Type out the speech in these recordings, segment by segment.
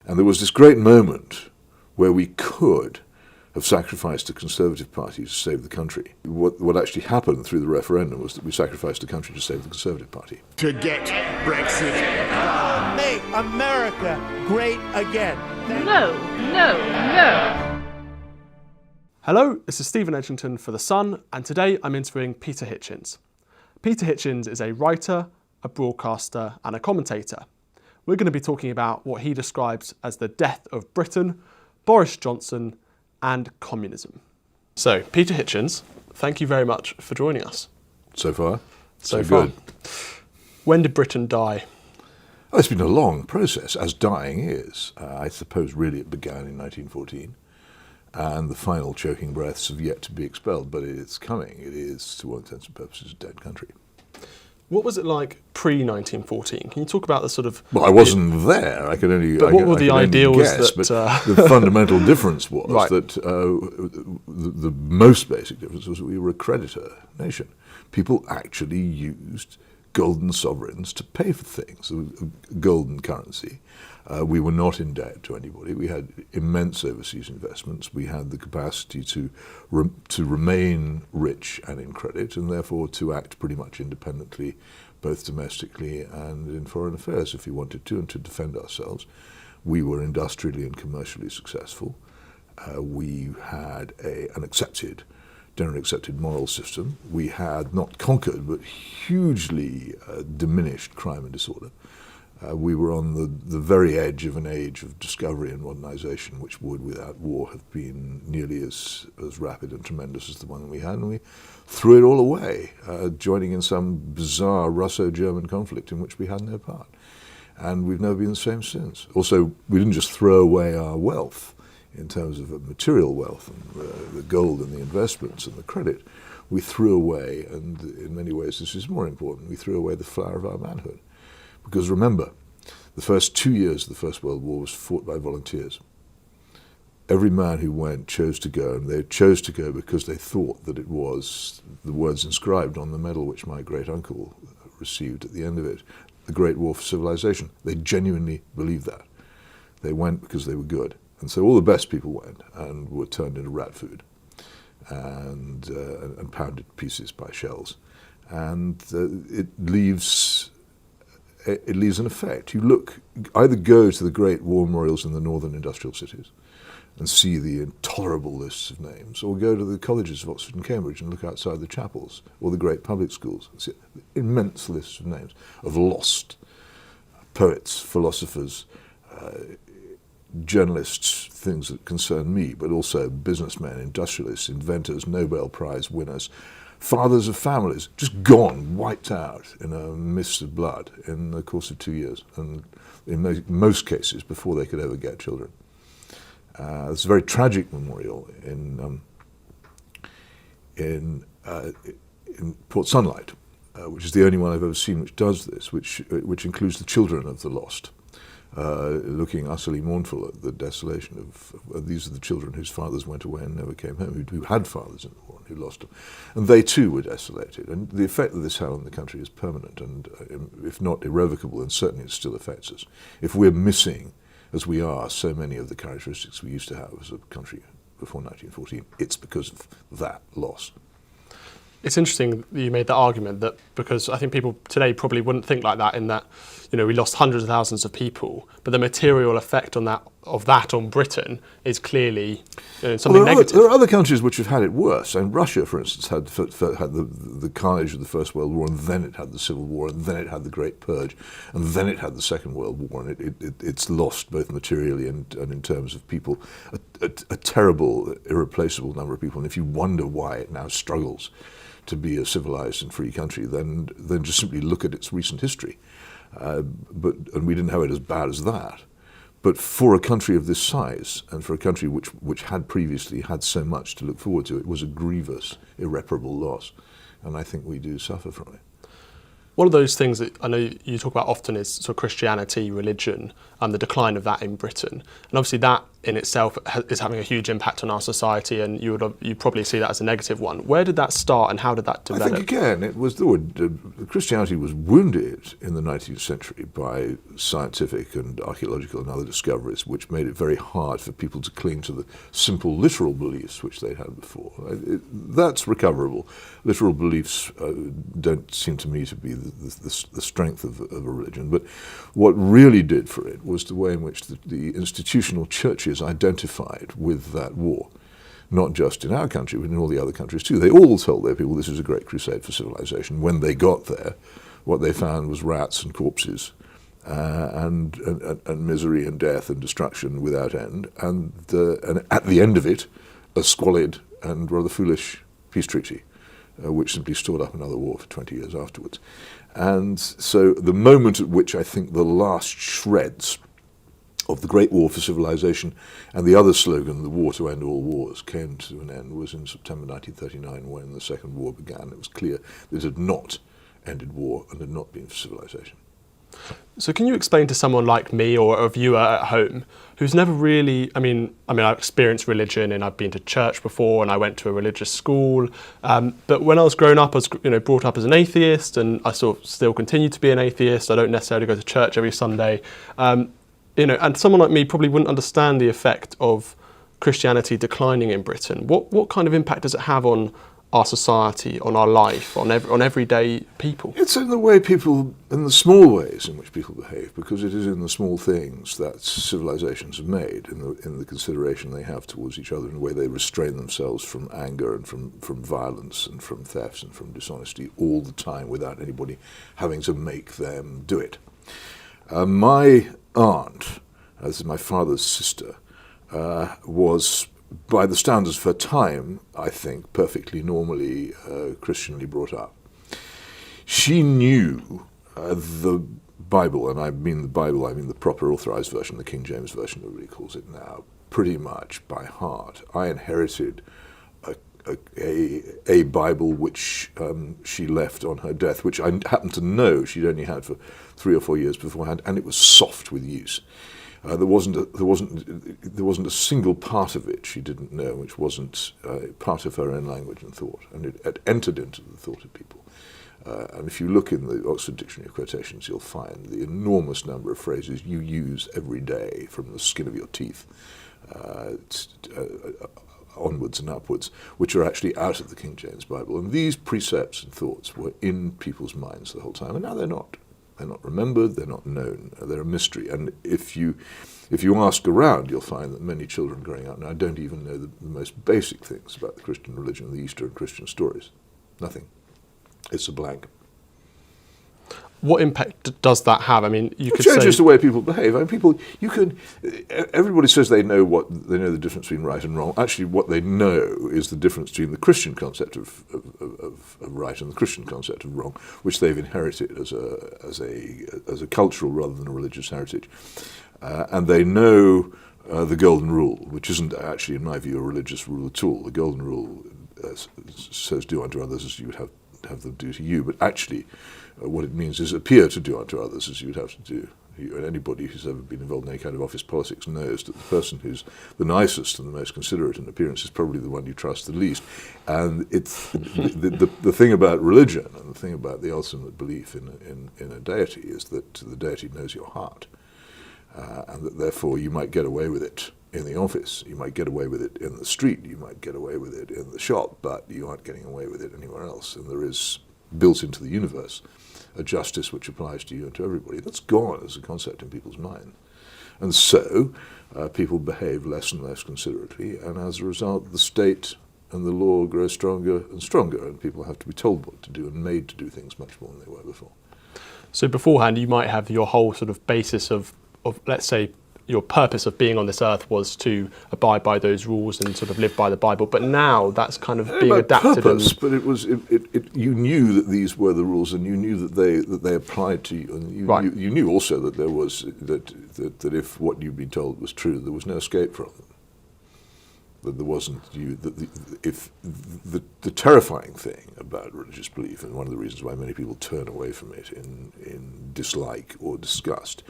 And there was this great moment where we could have sacrificed a Conservative Party to save the country. What actually happened through the referendum was that we sacrificed the country to save the Conservative Party. To get Brexit done. Make America great again. No, no, no. Hello, this is Stephen Edginton for The Sun, and today I'm interviewing Peter Hitchens. Peter Hitchens is a writer, a broadcaster, and a commentator. We're going to be talking about what he describes as the death of Britain, Boris Johnson, and communism. So, Peter Hitchens, thank you very much for joining us. So far, so far. Good. When did Britain die? Oh, it's been a long process, as dying is. I suppose really it began in 1914, and the final choking breaths have yet to be expelled, but it's coming. It is, to all intents and purposes, a dead country. What was it like pre-1914? Can you talk about the sort of... Well, I wasn't there. I could only But what were the ideals guess, that... But the fundamental difference was Right. that the most basic difference was that we were a creditor nation. People actually used golden sovereigns to pay for things, a golden currency. We were not in debt to anybody. We had immense overseas investments. We had the capacity to remain rich and in credit, and therefore to act pretty much independently, both domestically and in foreign affairs if we wanted to, and to defend ourselves. We were industrially and commercially successful. We had an generally accepted moral system. We had not conquered, but hugely diminished crime and disorder. We were on the very edge of an age of discovery and modernization, which would, without war, have been nearly as rapid and tremendous as the one we had, and we threw it all away, joining in some bizarre Russo-German conflict in which we had no part. And we've never been the same since. Also, we didn't just throw away our wealth in terms of material wealth, and the gold and the investments and the credit. We threw away, and in many ways this is more important, we threw away the flower of our manhood. Because remember, the first 2 years of the First World War was fought by volunteers. Every man who went chose to go, and they chose to go because they thought that it was the words inscribed on the medal which my great-uncle received at the end of it, the Great War for Civilization. They genuinely believed that. They went because they were good. And so all the best people went and were turned into rat food and pounded to pieces by shells. And it leaves an effect. Either go to the great war memorials in the northern industrial cities and see the intolerable lists of names, or go to the colleges of Oxford and Cambridge and look outside the chapels, or the great public schools and see immense lists of names of lost poets, philosophers, journalists, things that concern me, but also businessmen, industrialists, inventors, Nobel Prize winners, fathers of families, just gone, wiped out in a mist of blood in the course of 2 years, and in most cases before they could ever get children. It's a very tragic memorial in Port Sunlight, which is the only one I've ever seen which does this, which includes the children of the lost, looking utterly mournful at the desolation of these are the children whose fathers went away and never came home, who had fathers in the war and who lost them. And they too were desolated. And the effect that this had on the country is permanent, and if not irrevocable, then certainly it still affects us. If we're missing, as we are, so many of the characteristics we used to have as a country before 1914, it's because of that loss. It's interesting that you made that argument, that because I think people today probably wouldn't think like that, in that, you know, we lost hundreds of thousands of people, but the material effect on that on Britain is clearly, you know, something negative. There are other countries which have had it worse. And Russia, for instance, had the carnage of the First World War, and then it had the Civil War, and then it had the Great Purge, and then it had the Second World War, and it's lost both materially and in terms of people a terrible, irreplaceable number of people. And if you wonder why it now struggles to be a civilized and free country, then just simply look at its recent history. And we didn't have it as bad as that. But for a country of this size, and for a country which had previously had so much to look forward to, it was a grievous, irreparable loss. And I think we do suffer from it. One of those things that I know you talk about often is sort of Christianity, religion, and the decline of that in Britain. And obviously that in itself is having a huge impact on our society, and you probably see that as a negative one. Where did that start, and how did that develop? I think again, it was Christianity was wounded in the 19th century by scientific and archaeological and other discoveries, which made it very hard for people to cling to the simple literal beliefs which they'd had before. That's recoverable. Literal beliefs don't seem to me to be the strength of a religion, but what really did for it was the way in which the institutional churches identified with that war, not just in our country, but in all the other countries too. They all told their people this is a great crusade for civilization. When they got there, what they found was rats and corpses, and misery and death and destruction without end, and at the end of it, a squalid and rather foolish peace treaty, which simply stored up another war for 20 years afterwards. And so the moment at which I think the last shreds of the Great War for Civilization and the other slogan, the war to end all wars, came to an end was in September 1939, when the Second War began. It was clear that it had not ended war and had not been for civilization. So can you explain to someone like me or a viewer at home who's never really, I've experienced religion and I've been to church before and I went to a religious school, but when I was growing up, I was brought up as an atheist, and I sort of still continue to be an atheist. I don't necessarily go to church every Sunday. And someone like me probably wouldn't understand the effect of Christianity declining in Britain. What kind of impact does it have on our society, on our life, on everyday people? It's in the way in the small ways in which people behave, because it is in the small things that civilizations are made, in the consideration they have towards each other, in the way they restrain themselves from anger and from violence and from thefts and from dishonesty all the time without anybody having to make them do it. My aunt, this is my father's sister, was, by the standards of her time, I think, perfectly normally Christianly brought up. She knew the Bible, and I mean the Bible, I mean the proper authorized version, the King James Version, everybody calls it now, pretty much by heart. I inherited a Bible which she left on her death, which I happened to know she'd only had for 3 or 4 years beforehand, and it was soft with use. There wasn't a single part of it she didn't know, which wasn't part of her own language and thought, and it had entered into the thought of people. And if you look in the Oxford Dictionary of Quotations, you'll find the enormous number of phrases you use every day, from the skin of your teeth onwards and upwards, which are actually out of the King James Bible. And these precepts and thoughts were in people's minds the whole time, and now they're not. They're not remembered, they're not known, they're a mystery. And if you ask around, you'll find that many children growing up now don't even know the most basic things about the Christian religion, the Easter and Christian stories. Nothing. It's a blank. What impact does that have? I mean, you it could say... It changes the way people behave. I mean, everybody says they know the difference between right and wrong. Actually, what they know is the difference between the Christian concept of right and the Christian concept of wrong, which they've inherited as a cultural rather than a religious heritage. And they know the Golden Rule, which isn't actually, in my view, a religious rule at all. The Golden Rule says, "Do unto others as you would have them do to you," but actually what it means is appear to do unto others as you would have to do you. And anybody who's ever been involved in any kind of office politics knows that the person who's the nicest and the most considerate in appearance is probably the one you trust the least. And it's the thing about religion and the thing about the ultimate belief in a deity is that the deity knows your heart, and that therefore you might get away with it in the office, you might get away with it in the street, you might get away with it in the shop, but you aren't getting away with it anywhere else. And there is built into the universe a justice which applies to you and to everybody. That's gone as a concept in people's mind. And so people behave less and less considerately, and as a result the state and the law grow stronger and stronger, and people have to be told what to do and made to do things much more than they were before. So beforehand you might have your whole sort of basis of let's say, your purpose of being on this earth was to abide by those rules and sort of live by the Bible, but now that's kind of being adapted. Purpose, but you knew that these were the rules, and you knew that they applied to you, and right. you knew also that there was that if what you'd been told was true, there was no escape from them. that there wasn't the terrifying thing about religious belief, and one of the reasons why many people turn away from it in dislike or disgust,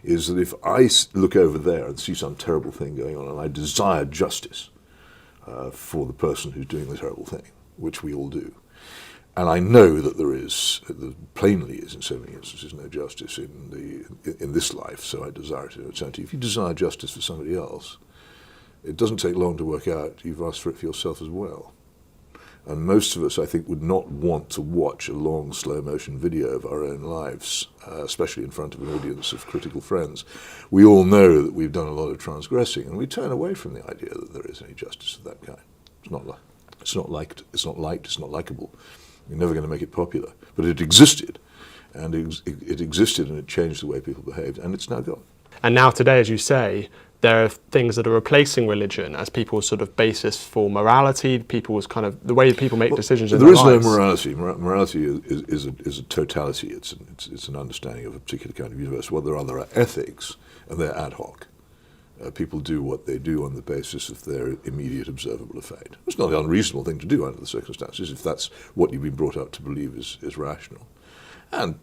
is that if I look over there and see some terrible thing going on and I desire justice for the person who's doing the terrible thing, which we all do, and I know that there plainly is in so many instances no justice in this life, so I desire it in eternity. If you desire justice for somebody else, it doesn't take long to work out you've asked for it for yourself as well. And most of us, I think, would not want to watch a long, slow-motion video of our own lives, especially in front of an audience of critical friends. We all know that we've done a lot of transgressing, and we turn away from the idea that there is any justice of that kind. It's not liked, it's not likable. You're never going to make it popular. But it existed, and it existed, and it changed the way people behaved, and it's now gone. And now today, as you say, there are things that are replacing religion as people's sort of basis for morality, people's kind of the way that people make decisions in their lives. There is no morality. Morality is a totality. It's an understanding of a particular kind of universe. What there are ethics, and they're ad hoc. People do what they do on the basis of their immediate observable effect. It's not an unreasonable thing to do under the circumstances if that's what you've been brought up to believe is rational. And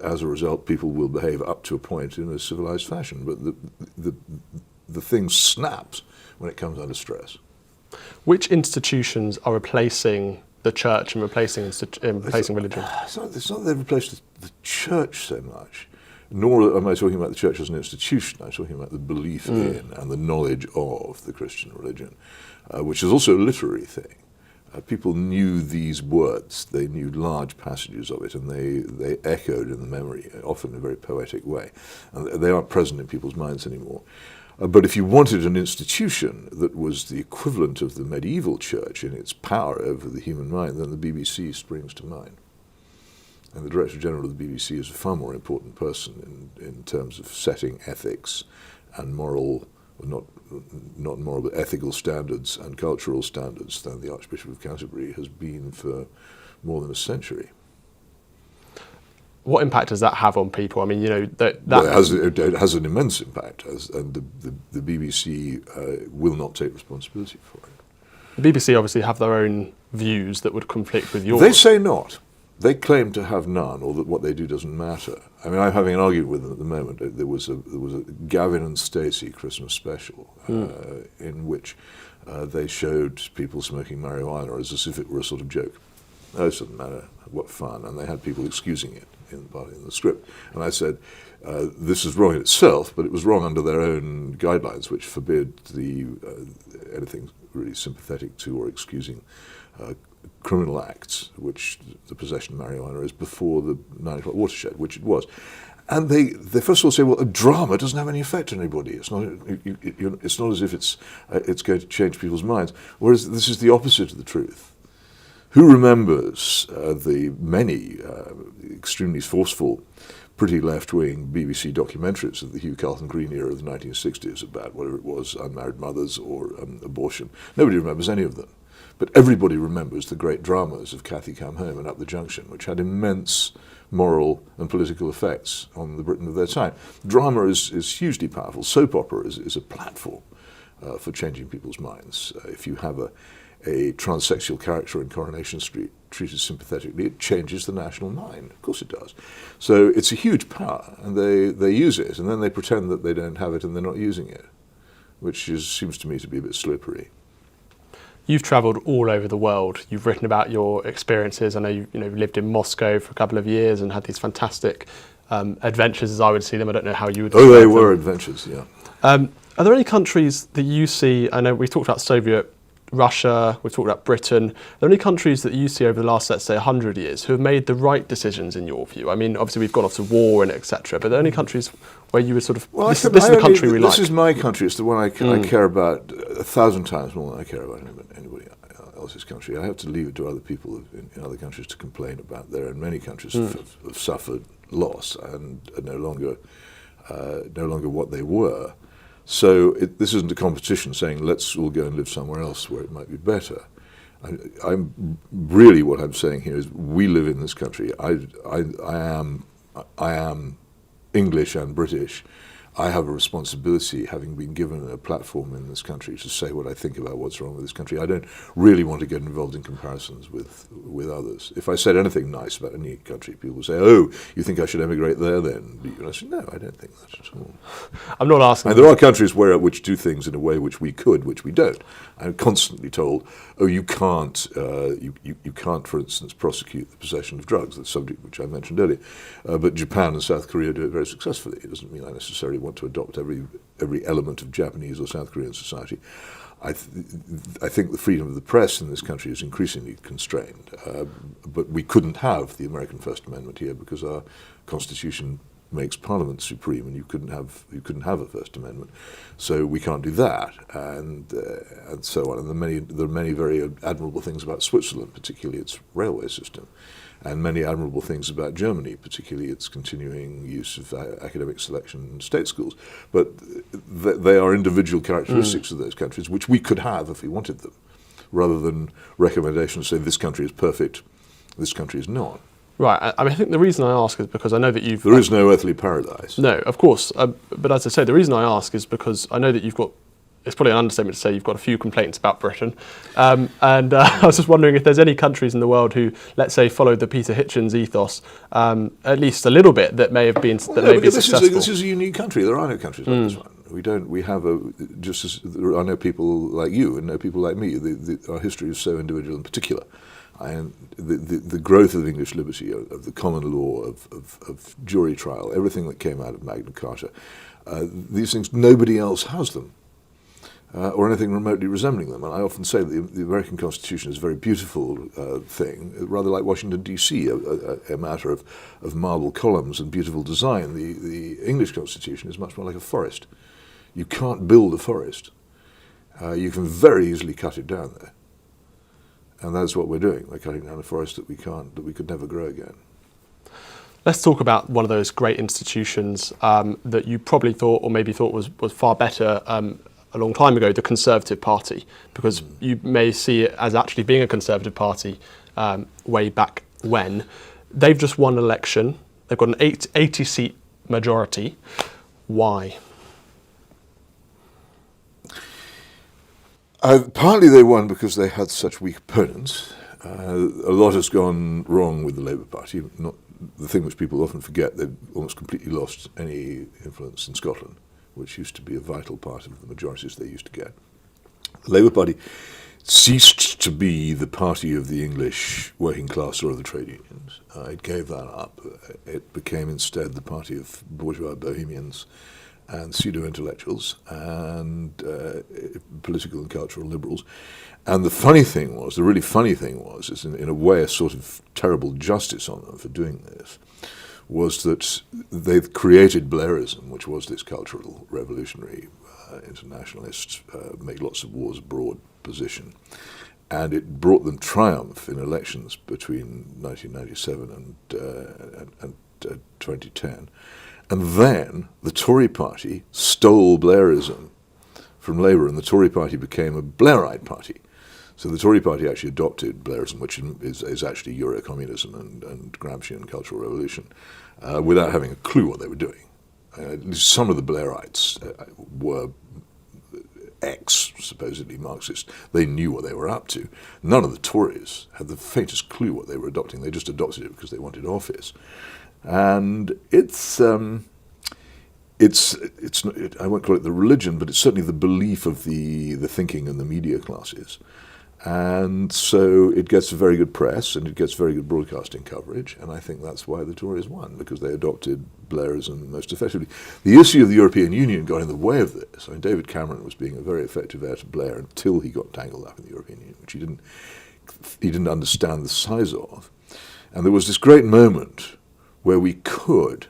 as a result, people will behave up to a point in a civilized fashion. But the thing snaps when it comes under stress. Which institutions are replacing the church and replacing religion? It's not that they've replaced the church so much, nor am I talking about the church as an institution. I'm talking about the belief in and the knowledge of the Christian religion, which is also a literary thing. People knew these words, they knew large passages of it, and they echoed in the memory, often in a very poetic way. And they aren't present in people's minds anymore. But if you wanted an institution that was the equivalent of the medieval church in its power over the human mind, then the BBC springs to mind. And the Director General of the BBC is a far more important person in terms of setting ethics and moral, not moral, but ethical standards and cultural standards than the Archbishop of Canterbury has been for more than a century. What impact does that have on people? I mean, Well, it has an immense impact, and the BBC will not take responsibility for it. The BBC obviously have their own views that would conflict with yours. They say not. They claim to have none, or that what they do doesn't matter. I mean, I'm having an argument with them at the moment. There was a Gavin and Stacey Christmas special in which they showed people smoking marijuana as if it were a sort of joke. Oh, it doesn't matter, what fun. And they had people excusing it in the script. And I said, this is wrong in itself, but it was wrong under their own guidelines, which forbid anything really sympathetic to or excusing criminal acts, which the possession of marijuana is, before the 9 o'clock watershed, which it was. And they first of all say, well, a drama doesn't have any effect on anybody. It's not as if it's going to change people's minds. Whereas this is the opposite of the truth. Who remembers the many extremely forceful, pretty left-wing BBC documentaries of the Hugh Carlton Green era of the 1960s about whatever it was, unmarried mothers or abortion? Nobody remembers any of them. But everybody remembers the great dramas of Cathy Come Home and Up the Junction, which had immense moral and political effects on the Britain of their time. Drama is hugely powerful. Soap opera is a platform for changing people's minds. If you have a transsexual character in Coronation Street treated sympathetically, it changes the national mind. Of course it does. So it's a huge power, and they use it, and then they pretend that they don't have it and they're not using it, which seems to me to be a bit slippery. You've travelled all over the world. You've written about your experiences. I know you lived in Moscow for a couple of years and had these fantastic adventures, as I would see them. I don't know how you would. Oh, they were adventures, yeah. Are there any countries that you see? I know we've talked about Soviet Russia, we've talked about Britain. Are there any countries that you see over the last, let's say, 100 years who have made the right decisions in your view? I mean, obviously we've gone off to war and etc. But are there any countries where you would sort of, this is the country we like? This is my country. It's the one I care about 1,000 times more than I care about anybody else's country. I have to leave it to other people in other countries to complain about. There are many countries have suffered loss and are no longer what they were. So this isn't a competition saying let's all go and live somewhere else where it might be better. I'm really, what I'm saying here is we live in this country. I am English and British. I have a responsibility, having been given a platform in this country, to say what I think about what's wrong with this country. I don't really want to get involved in comparisons with others. If I said anything nice about any country, people would say, "Oh, you think I should emigrate there then?" And I said, "No, I don't think that at all." I'm not asking. And there are countries which do things in a way which we could, which we don't. I'm constantly told, "Oh, you can't, you can't, for instance, prosecute the possession of drugs," the subject which I mentioned earlier. But Japan and South Korea do it very successfully. It doesn't mean I necessarily want to adopt every element of Japanese or South Korean society. I think the freedom of the press in this country is increasingly constrained. But we couldn't have the American First Amendment here because our Constitution makes Parliament supreme, and you couldn't have a First Amendment, so we can't do that, and so on. And there are many very admirable things about Switzerland, particularly its railway system, and many admirable things about Germany, particularly its continuing use of academic selection in state schools. But they are individual characteristics of those countries which we could have if we wanted them, rather than recommendations say this country is perfect, this country is not. Right. I mean, I think the reason I ask is because I know that you've... There is no earthly paradise. No, of course. But as I say, the reason I ask is because I know that you've got... It's probably an understatement to say you've got a few complaints about Britain. I was just wondering if there's any countries in the world who, let's say, followed the Peter Hitchens ethos at least a little bit that may have been successful. This is a unique country. There are no countries like this one. We have just as there are no people like you and no people like me. Our history is so individual and particular. And the growth of English liberty, of the common law, of jury trial, everything that came out of Magna Carta, these things, nobody else has them, or anything remotely resembling them. And I often say that the American Constitution is a very beautiful thing, rather like Washington, D.C., a matter of marble columns and beautiful design. The English Constitution is much more like a forest. You can't build a forest. You can very easily cut it down there. And that's what we're doing. We're cutting down a forest that we could never grow again. Let's talk about one of those great institutions that you probably thought, or maybe thought was far better a long time ago, the Conservative Party, because you may see it as actually being a Conservative Party way back when. They've just won an election. They've got an 80-seat majority. Why? Partly they won because they had such weak opponents. A lot has gone wrong with the Labour Party. Not the thing which people often forget, they've almost completely lost any influence in Scotland, which used to be a vital part of the majorities they used to get. The Labour Party ceased to be the party of the English working class or of the trade unions. It gave that up. It became instead the party of bourgeois bohemians and pseudo-intellectuals and political and cultural liberals. And the really funny thing was, is in a way a sort of terrible justice on them for doing this, was that they've created Blairism, which was this cultural revolutionary internationalist, make lots of wars abroad position. And it brought them triumph in elections between 1997 and 2010. And then the Tory party stole Blairism from Labour, and the Tory party became a Blairite party. So the Tory party actually adopted Blairism, which is actually Euro-communism and Gramscian Cultural Revolution, without having a clue what they were doing. At least some of the Blairites were supposedly Marxist. They knew what they were up to. None of the Tories had the faintest clue what they were adopting. They just adopted it because they wanted office. And it's not, I won't call it the religion, but it's certainly the belief of the thinking and the media classes. And so it gets a very good press and it gets very good broadcasting coverage, and I think that's why the Tories won, because they adopted Blairism most effectively. The issue of the European Union got in the way of this. I mean, David Cameron was being a very effective heir to Blair until he got tangled up in the European Union, which he didn't understand the size of. And there was this great moment where we could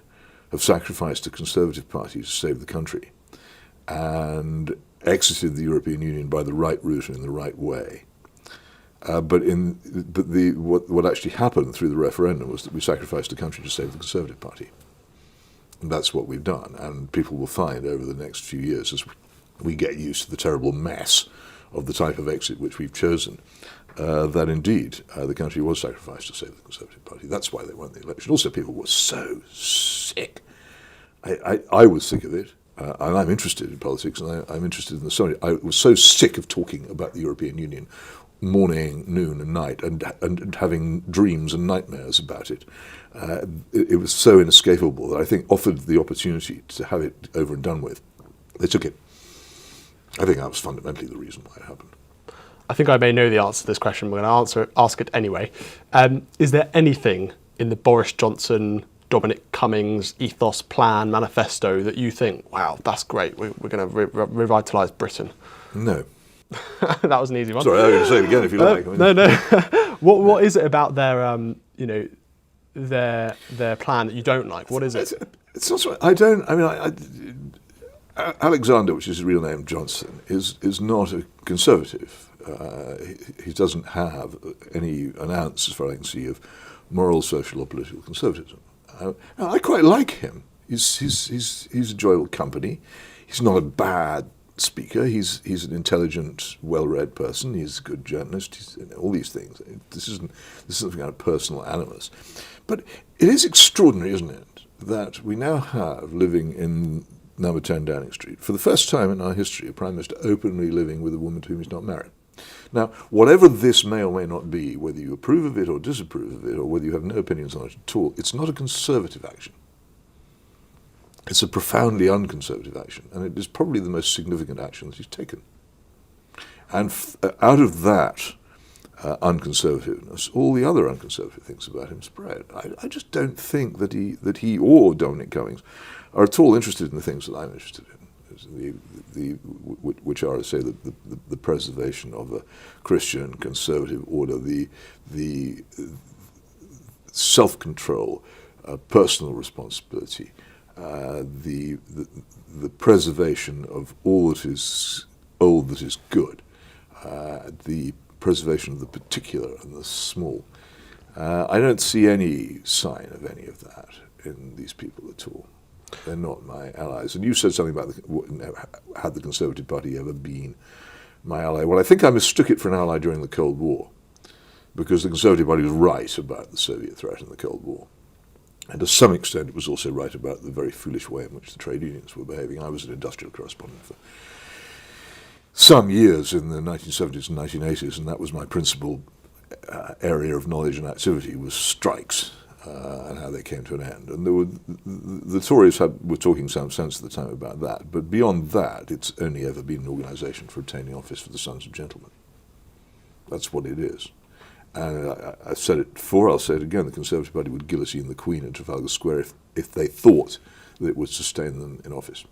have sacrificed the Conservative Party to save the country and exited the European Union by the right route and in the right way. But what actually happened through the referendum was that we sacrificed the country to save the Conservative Party. And that's what we've done. And people will find over the next few years, as we get used to the terrible mess of the type of exit which we've chosen, that indeed the country was sacrificed to save the Conservative Party. That's why they won the election. Also, people were so sick. I was sick of it. and I'm interested in politics, and I'm interested in the subject. I was so sick of talking about the European Union morning, noon, and night, and having dreams and nightmares about it. It was so inescapable that I think offered the opportunity to have it over and done with. They took it. I think that was fundamentally the reason why it happened. I think I may know the answer to this question. We're going to ask it anyway. Is there anything in the Boris Johnson, Dominic Cummings ethos, plan, manifesto that you think, wow, that's great, we're going to revitalise Britain? No. That was an easy one. Sorry, I'm going to say it again if you like. No. What is it about their, their plan that you don't like? What is it? It's also, Alexander, which is his real name, Johnson, is not a conservative. He doesn't have an ounce, as far as I can see, of moral, social, or political conservatism. I quite like him. He's enjoyable company. He's not a bad speaker. He's an intelligent, well-read person. He's a good journalist. He's all these things. This isn't some kind of personal animus. But it is extraordinary, isn't it, that we now have living in number 10 Downing Street, for the first time in our history, a Prime Minister openly living with a woman to whom he's not married. Now, whatever this may or may not be, whether you approve of it or disapprove of it, or whether you have no opinions on it at all, it's not a conservative action. It's a profoundly unconservative action, and it is probably the most significant action that he's taken. And out of that unconservativeness, all the other unconservative things about him spread. I just don't think that he or Dominic Cummings are at all interested in the things that I'm interested in, which are, to say, the preservation of a Christian conservative order, the self-control, personal responsibility, the preservation of all that is old that is good, the preservation of the particular and the small. I don't see any sign of any of that in these people at all. They're not my allies. And you said something about had the Conservative Party ever been my ally? Well, I think I mistook it for an ally during the Cold War, because the Conservative Party was right about the Soviet threat in the Cold War. And to some extent it was also right about the very foolish way in which the trade unions were behaving. I was an industrial correspondent for some years in the 1970s and 1980s, and that was my principal area of knowledge and activity, was strikes and how they came to an end. And the Tories were talking some sense at the time about that, but beyond that, it's only ever been an organisation for obtaining office for the sons of gentlemen. That's what it is. And I've said it before, I'll say it again, the Conservative Party would guillotine the Queen in Trafalgar Square if they thought that it would sustain them in office.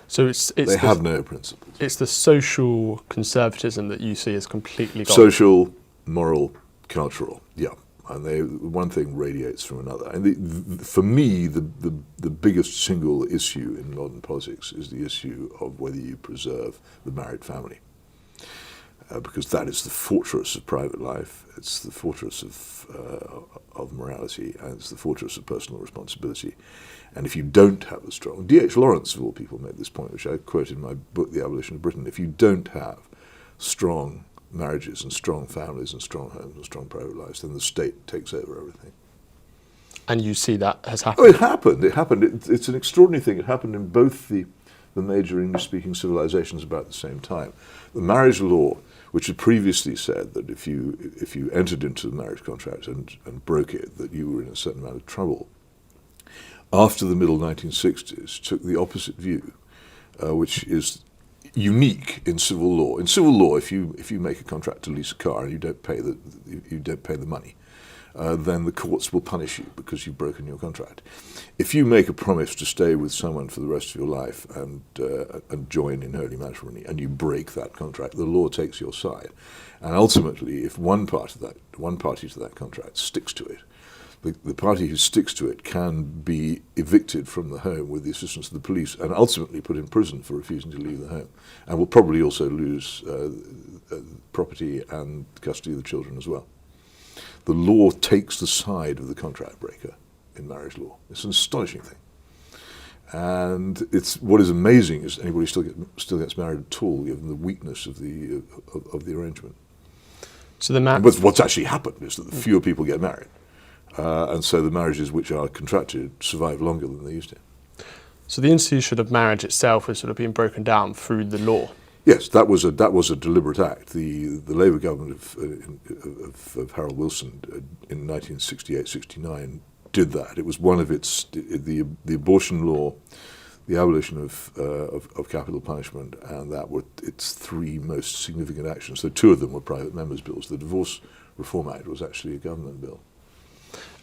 So they have no principles. It's the social conservatism that you see as completely gone. Social, moral, cultural, yeah. And one thing radiates from another. And for me, the biggest single issue in modern politics is the issue of whether you preserve the married family. Because that is the fortress of private life, it's the fortress of morality, and it's the fortress of personal responsibility. And if you don't have a strong... D.H. Lawrence, of all people, made this point, which I quote in my book, The Abolition of Britain. If you don't have strong marriages and strong families and strong homes and strong private lives, then the state takes over everything. And you see that has happened? Oh, it happened. It's an extraordinary thing. It happened in both the major English-speaking civilizations about the same time. The marriage law, which had previously said that if you entered into the marriage contract and broke it, that you were in a certain amount of trouble, after the middle 1960s, took the opposite view, which is unique in civil law. In civil law, if you make a contract to lease a car and you don't pay the money, then the courts will punish you because you've broken your contract. If you make a promise to stay with someone for the rest of your life and join in holy matrimony, and you break that contract, the law takes your side. And ultimately, if one party to that contract sticks to it, the party who sticks to it can be evicted from the home with the assistance of the police and ultimately put in prison for refusing to leave the home, and will probably also lose property and custody of the children as well. The law takes the side of the contract breaker in marriage law. It's an astonishing thing. And what is amazing is anybody still gets married at all, given the weakness of the arrangement. So but what's actually happened is that fewer people get married. And so the marriages which are contracted survive longer than they used to. So the institution of marriage itself was sort of being broken down through the law. Yes, that was a deliberate act. The Labour government of Harold Wilson in 1968-69 did that. It was one of the abortion law, the abolition of capital punishment, and that were its three most significant actions. So two of them were private members' bills. The Divorce Reform Act was actually a government bill.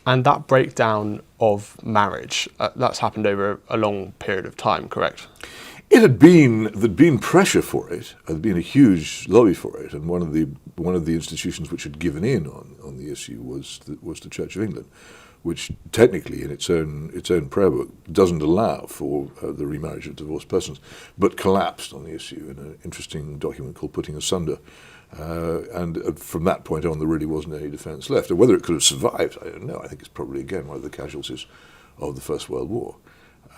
And that breakdown of marriage, that's happened over a long period of time, correct? There'd been pressure for it. There'd been a huge lobby for it, and one of the institutions which had given in on the issue was the Church of England, which technically in its own prayer book doesn't allow for the remarriage of divorced persons, but collapsed on the issue in an interesting document called Putting Asunder. And from that point on, there really wasn't any defence left. And whether it could have survived, I don't know. I think it's probably, again, one of the casualties of the First World War.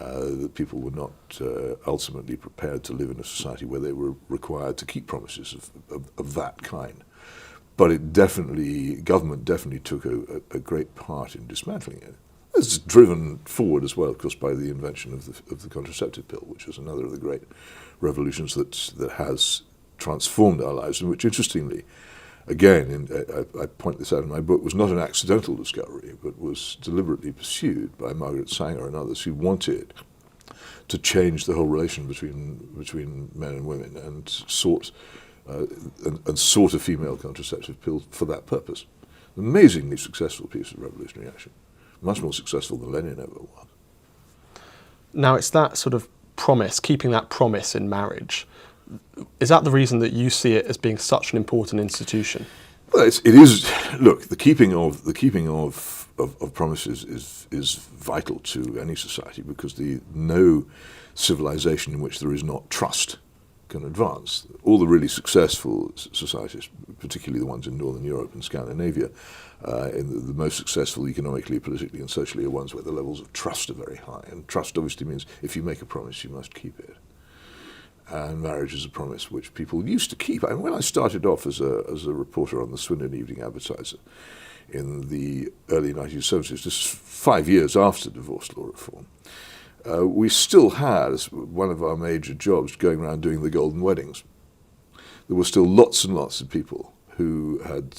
That people were not ultimately prepared to live in a society where they were required to keep promises of that kind. But government definitely took a great part in dismantling it. It's driven forward as well, of course, by the invention of the contraceptive pill, which was another of the great revolutions that has transformed our lives, and which, interestingly, again, I point this out in my book, was not an accidental discovery, but was deliberately pursued by Margaret Sanger and others who wanted to change the whole relation between men and women, and sought a female contraceptive pill for that purpose. An amazingly successful piece of revolutionary action, much more successful than Lenin ever was. Now, it's that sort of promise, keeping that promise in marriage. Is that the reason that you see it as being such an important institution? Well, it is. Look, the keeping of promises is vital to any society, because no civilization in which there is not trust can advance. All the really successful societies, particularly the ones in Northern Europe and Scandinavia, in the most successful economically, politically, and socially, are ones where the levels of trust are very high. And trust obviously means if you make a promise, you must keep it. And marriage is a promise which people used to keep. I mean, when I started off as a reporter on the Swindon Evening Advertiser in the early 1970s, just 5 years after divorce law reform, we still had, as one of our major jobs, going around doing the golden weddings. There were still lots and lots of people who had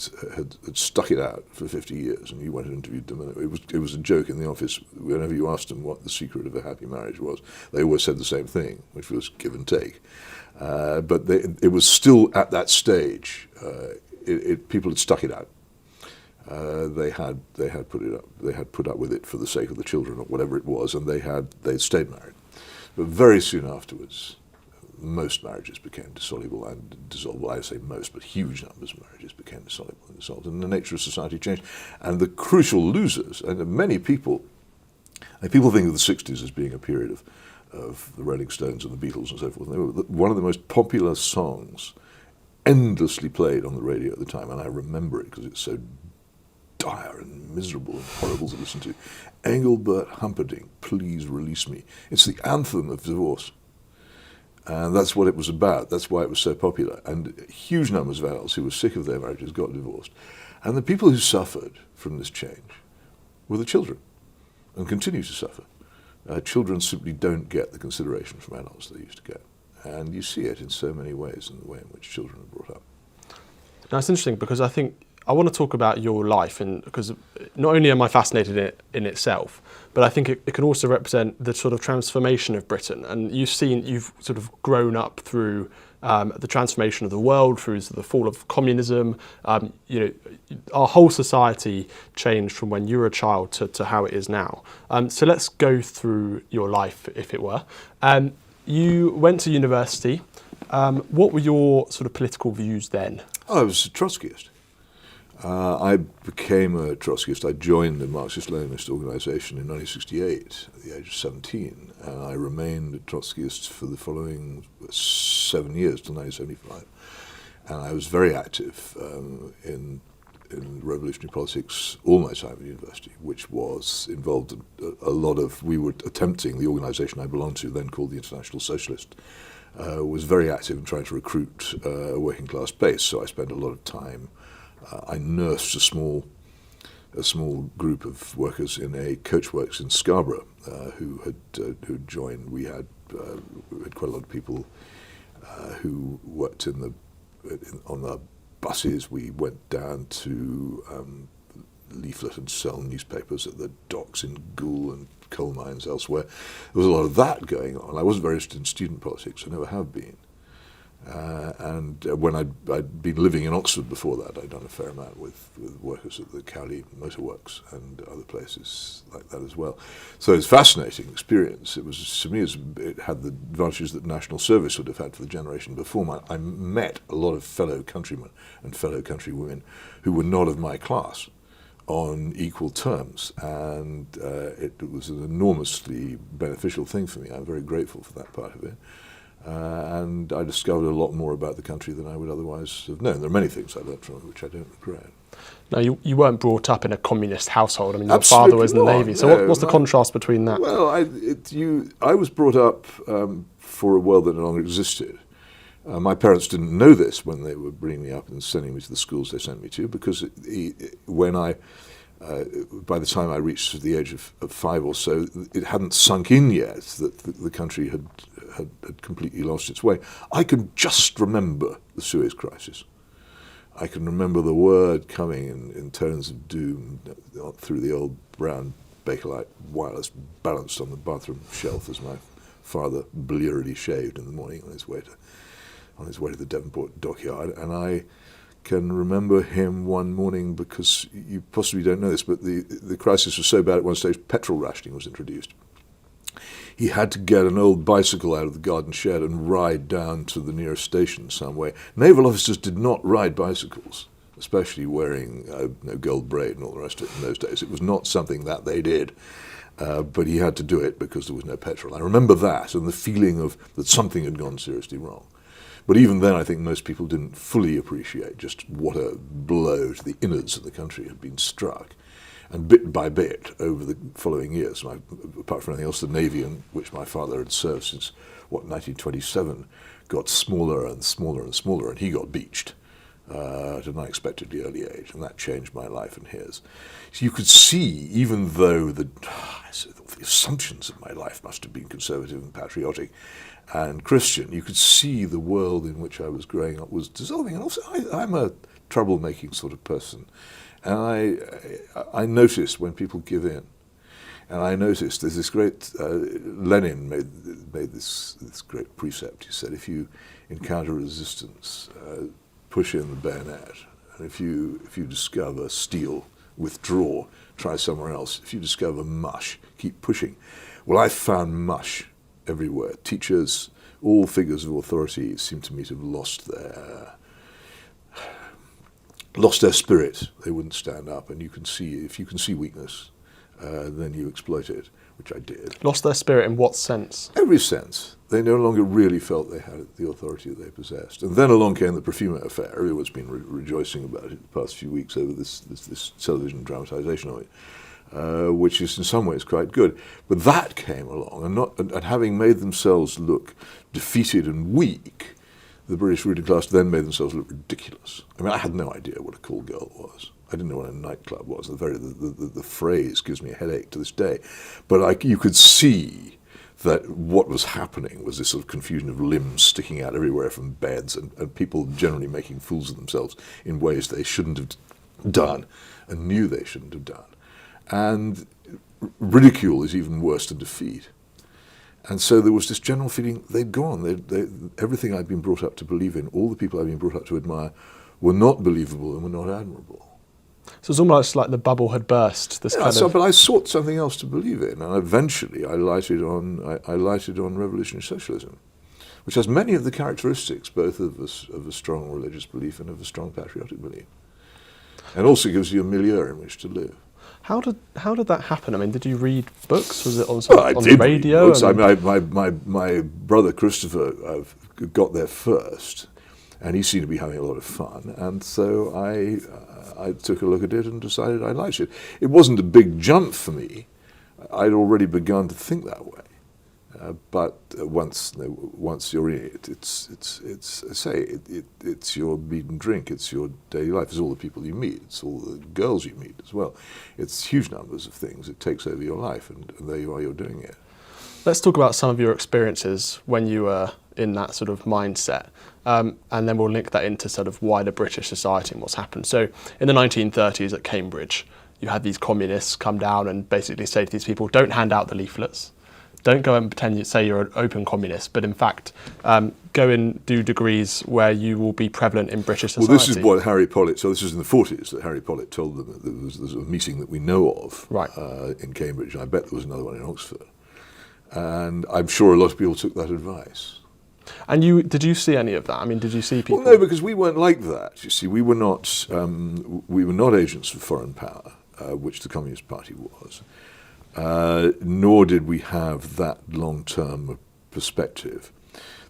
stuck it out for 50 years, and you went and interviewed them, and it was a joke in the office. Whenever you asked them what the secret of a happy marriage was, they always said the same thing, which was give and take. But it was still at that stage. People had stuck it out. They had put it up. They had put up with it for the sake of the children or whatever it was, and they'd stayed married. But very soon afterwards, most marriages became dissoluble and dissolved. Well, I say most, but huge numbers of marriages became dissoluble and dissolved, and the nature of society changed. And the crucial losers, and many people think of the 60s as being a period of the Rolling Stones and the Beatles and so forth. They were one of the most popular songs, endlessly played on the radio at the time, and I remember it because it's so dire and miserable and horrible to listen to. Engelbert Humperdinck, Please Release Me. It's the anthem of divorce. And that's what it was about. That's why it was so popular. And huge numbers of adults who were sick of their marriages got divorced. And the people who suffered from this change were the children, and continue to suffer. Children simply don't get the consideration from adults they used to get. And you see it in so many ways in the way in which children are brought up. Now, it's interesting because I think I want to talk about your life, and because not only am I fascinated in itself, but I think it can also represent the sort of transformation of Britain. And you've sort of grown up through the transformation of the world, through the fall of communism. Our whole society changed from when you were a child to how it is now. So let's go through your life, if it were. You went to university. What were your sort of political views then? I was a Trotskyist. I became a Trotskyist. I joined the Marxist-Leninist organization in 1968 at the age of 17, and I remained a Trotskyist for the following 7 years till 1975. And I was very active in revolutionary politics all my time at university, which was involved in a lot of, we were attempting, the organization I belonged to, then called the International Socialist, was very active in trying to recruit a working class base, so I spent a lot of time. I nursed a small a small group of workers in a coachworks in Scarborough who had joined. We had quite a lot of people who worked on the buses. We went down to leaflet and sell newspapers at the docks in Goole and coal mines elsewhere. There was a lot of that going on. I wasn't very interested in student politics. I never have been. And when I'd been living in Oxford before that, I'd done a fair amount with workers at the Cowley Motor Works and other places like that as well. So it's a fascinating experience. It was, to me, it had the advantages that national service would have had for the generation before mine. I met a lot of fellow countrymen and fellow countrywomen who were not of my class on equal terms, and it was an enormously beneficial thing for me. I'm very grateful for that part of it. And I discovered a lot more about the country than I would otherwise have known. There are many things I learned from it which I don't regret. Now, you weren't brought up in a communist household. I mean, your Absolutely father was in the not. Navy. So No, what's the contrast between that? Well, I was brought up for a world that no longer existed. My parents didn't know this when they were bringing me up and sending me to the schools they sent me to, because by the time I reached the age of 5 or so, it hadn't sunk in yet that the country had completely lost its way. I can just remember the Suez Crisis. I can remember the word coming in tones of doom through the old brown Bakelite wireless balanced on the bathroom shelf as my father blearily shaved in the morning on his way to the Devonport dockyard. And I can remember him one morning, because you possibly don't know this, but the crisis was so bad at one stage, petrol rationing was introduced. He had to get an old bicycle out of the garden shed and ride down to the nearest station some way. Naval officers did not ride bicycles, especially wearing gold braid and all the rest of it in those days. It was not something that they did, but he had to do it because there was no petrol. I remember that and the feeling of that something had gone seriously wrong. But even then, I think most people didn't fully appreciate just what a blow to the innards of the country had been struck. And bit by bit, over the following years, apart from anything else, the Navy, in which my father had served since, 1927, got smaller and smaller and smaller, and he got beached at an unexpectedly early age, and that changed my life and his. So you could see, even though the assumptions of my life must have been conservative and patriotic and Christian, you could see the world in which I was growing up was dissolving. And also, I'm a troublemaking sort of person. And I notice when people give in. And I noticed there's this great, Lenin made this great precept. He said, if you encounter resistance, push in the bayonet. And if you discover steel, withdraw, try somewhere else. If you discover mush, keep pushing. Well, I found mush everywhere. Teachers, all figures of authority seem to me to have lost their spirit. They wouldn't stand up, and if you can see weakness, then you exploit it, which I did. Lost their spirit in what sense? Every sense. They no longer really felt they had the authority that they possessed. And then along came the Profumo affair. Everyone's been rejoicing about it the past few weeks over this television dramatisation of it, which is in some ways quite good. But that came along, and having made themselves look defeated and weak, the British ruling class then made themselves look ridiculous. I mean, I had no idea what a cool girl was. I didn't know what a nightclub was. The phrase gives me a headache to this day. But you could see that what was happening was this sort of confusion of limbs sticking out everywhere from beds, and people generally making fools of themselves in ways they shouldn't have done and knew they shouldn't have done. And ridicule is even worse than defeat. And so there was this general feeling they'd gone. Everything I'd been brought up to believe in, all the people I'd been brought up to admire, were not believable and were not admirable. So it's almost like the bubble had burst. But I sought something else to believe in, and eventually I lighted on revolutionary socialism, which has many of the characteristics both of a strong religious belief and of a strong patriotic belief, and also gives you a milieu in which to live. How did that happen? I mean, did you read books? Was it on the radio? I mean, my brother Christopher got there first, and he seemed to be having a lot of fun, and so I took a look at it and decided I liked it. It wasn't a big jump for me. I'd already begun to think that way, But once you're in it, it's your meat and drink. It's your daily life. It's all the people you meet. It's all the girls you meet as well. It's huge numbers of things. It takes over your life, and there you are. You're doing it. Let's talk about some of your experiences when you were in that sort of mindset, and then we'll link that into sort of wider British society and what's happened. So in the 1930s at Cambridge, you had these communists come down and basically say to these people, don't hand out the leaflets. Don't go and pretend you say you're an open communist, but in fact, go and do degrees where you will be prevalent in British society. Well, this is what Harry Pollitt, so this was in the 40s that Harry Pollitt told them that there was a meeting that we know of in Cambridge, and I bet there was another one in Oxford. And I'm sure a lot of people took that advice. And did you see any of that? I mean, did you see people? Well, no, because we weren't like that. You see, we were not agents of foreign power, which the Communist Party was. Nor did we have that long-term perspective.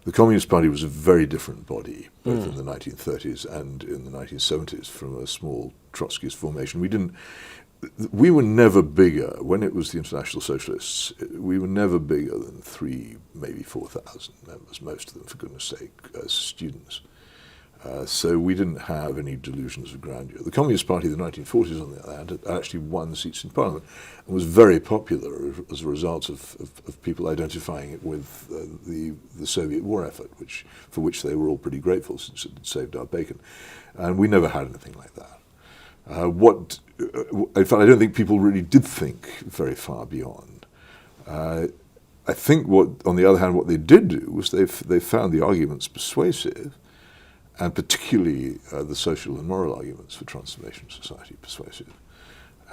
The Communist Party was a very different body, both in the 1930s and in the 1970s, from a small Trotskyist formation. We were never bigger, when it was the International Socialists, we were never bigger than 3,000, maybe 4,000 members, most of them, for goodness sake, as students. So we didn't have any delusions of grandeur. The Communist Party of the 1940s, on the other hand, had actually won seats in Parliament and was very popular as a result of people identifying it with the Soviet war effort, for which they were all pretty grateful since it had saved our bacon. And we never had anything like that. In fact, I don't think people really did think very far beyond. I think on the other hand, what they did do was they found the arguments persuasive, and particularly the social and moral arguments for transformation of society persuasive,